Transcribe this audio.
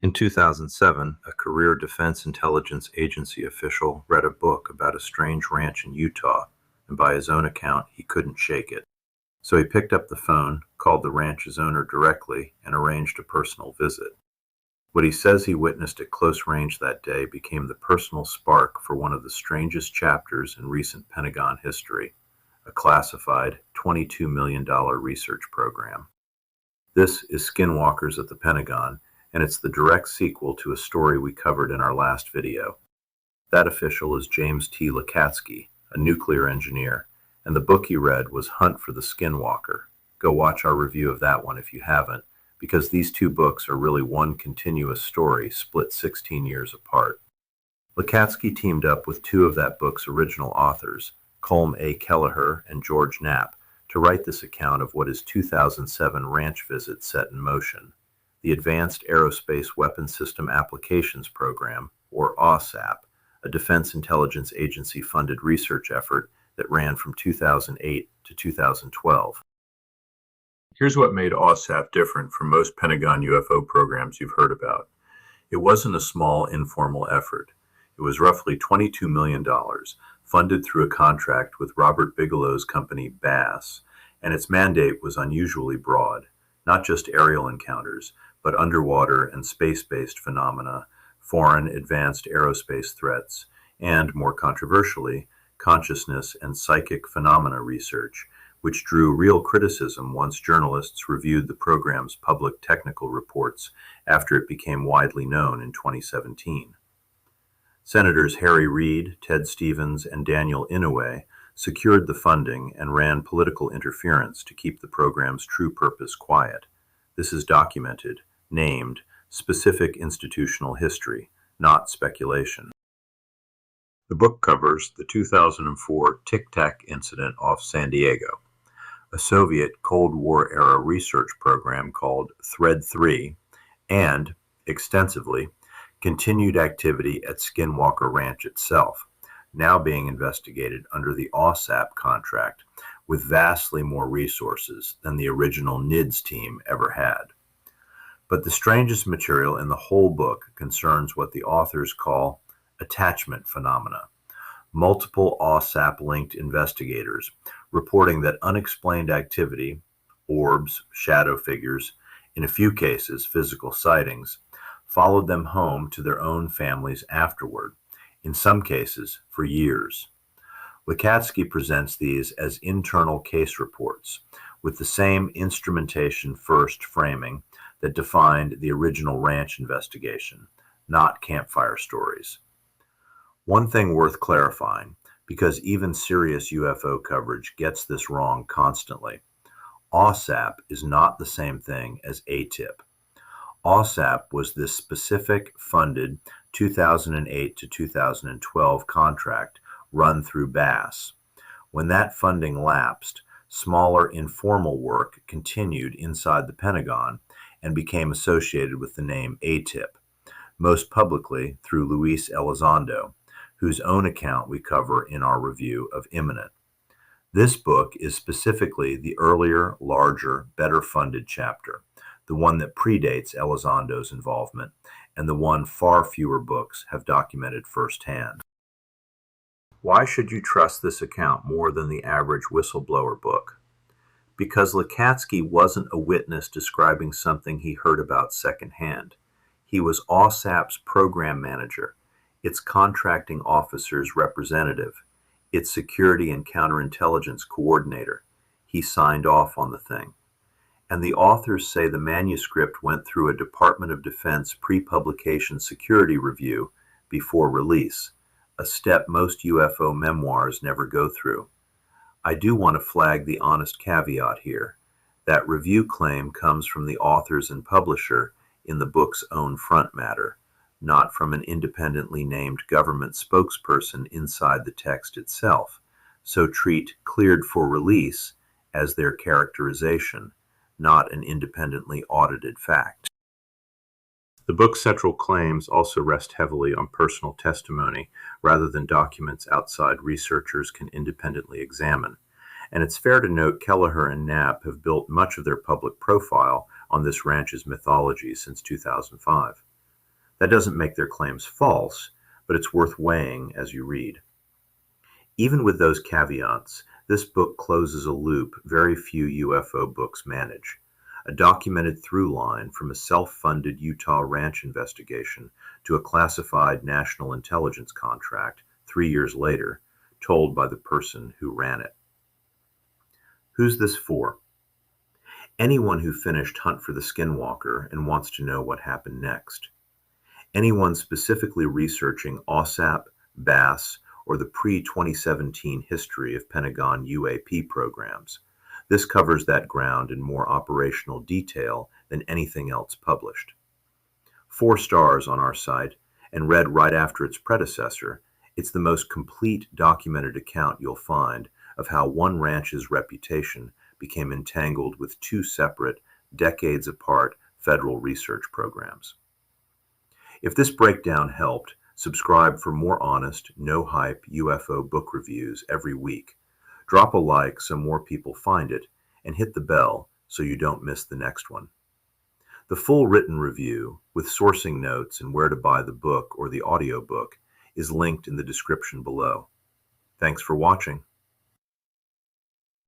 In 2007, a career Defense Intelligence Agency official read a book about a strange ranch in Utah, and by his own account, he couldn't shake it. So he picked up the phone, called the ranch's owner directly, and arranged a personal visit. What he says he witnessed at close range that day became the personal spark for one of the strangest chapters in recent Pentagon history, a classified $22 million research program. This is Skinwalkers at the Pentagon, and it's the direct sequel to a story we covered in our last video. That official is James T. Lacatski, a nuclear engineer, and the book he read was Hunt for the Skinwalker. Go watch our review of that one if you haven't, because these two books are really one continuous story split 16 years apart. Lacatski teamed up with two of that book's original authors, Colm A. Kelleher and George Knapp, to write this account of what his 2007 ranch visit set in motion. The Advanced Aerospace Weapon System Applications Program, or AAWSAP, a Defense Intelligence Agency-funded research effort that ran from 2008 to 2012. Here's what made AAWSAP different from most Pentagon UFO programs you've heard about. It wasn't a small, informal effort. It was roughly $22 million, funded through a contract with Robert Bigelow's company BASS, and its mandate was unusually broad, not just aerial encounters, but underwater and space-based phenomena, foreign advanced aerospace threats, and, more controversially, consciousness and psychic phenomena research, which drew real criticism once journalists reviewed the program's public technical reports after it became widely known in 2017. Senators Harry Reid, Ted Stevens, and Daniel Inouye secured the funding and ran political interference to keep the program's true purpose quiet. This is documented, named, specific institutional history, not speculation. The book covers the 2004 Tic Tac incident off San Diego, a Soviet Cold War-era research program called Thread 3, and, extensively, continued activity at Skinwalker Ranch itself, now being investigated under the AAWSAP contract with vastly more resources than the original NIDS team ever had. But the strangest material in the whole book concerns what the authors call attachment phenomena. Multiple AAWSAP-linked investigators reporting that unexplained activity, orbs, shadow figures, in a few cases physical sightings, followed them home to their own families afterward, in some cases for years. Lacatski presents these as internal case reports, with the same instrumentation first framing that defined the original ranch investigation, not campfire stories. One thing worth clarifying, because even serious UFO coverage gets this wrong constantly, AAWSAP is not the same thing as AATIP. AAWSAP was this specific funded 2008 to 2012 contract run through BASS. When that funding lapsed, smaller informal work continued inside the Pentagon and became associated with the name AATIP, most publicly through Luis Elizondo, whose own account we cover in our review of Imminent. This book is specifically the earlier, larger, better-funded chapter, the one that predates Elizondo's involvement, and the one far fewer books have documented firsthand. Why should you trust this account more than the average whistleblower book? Because Lacatski wasn't a witness describing something he heard about secondhand. He was AAWSAP's program manager, its contracting officer's representative, its security and counterintelligence coordinator. He signed off on the thing. And the authors say the manuscript went through a Department of Defense pre-publication security review before release, a step most UFO memoirs never go through. I do want to flag the honest caveat here. That review claim comes from the authors and publisher in the book's own front matter, not from an independently named government spokesperson inside the text itself, so treat cleared for release as their characterization, not an independently audited fact. The book's central claims also rest heavily on personal testimony rather than documents outside researchers can independently examine. And it's fair to note Kelleher and Knapp have built much of their public profile on this ranch's mythology since 2005. That doesn't make their claims false, but it's worth weighing as you read. Even with those caveats, this book closes a loop very few UFO books manage, a documented through line from a self-funded Utah ranch investigation to a classified national intelligence contract 3 years later, told by the person who ran it. Who's this for? Anyone who finished Hunt for the Skinwalker and wants to know what happened next. Anyone specifically researching AAWSAP, BASS, or the pre-2017 history of Pentagon UAP programs. This covers that ground in more operational detail than anything else published. 4 stars on our site, and read right after its predecessor, it's the most complete documented account you'll find of how one ranch's reputation became entangled with 2 separate, decades apart federal research programs. If this breakdown helped, subscribe for more honest, no-hype UFO book reviews every week. Drop a like so more people find it, and hit the bell so you don't miss the next one. The full written review, with sourcing notes and where to buy the book or the audiobook, is linked in the description below. Thanks for watching.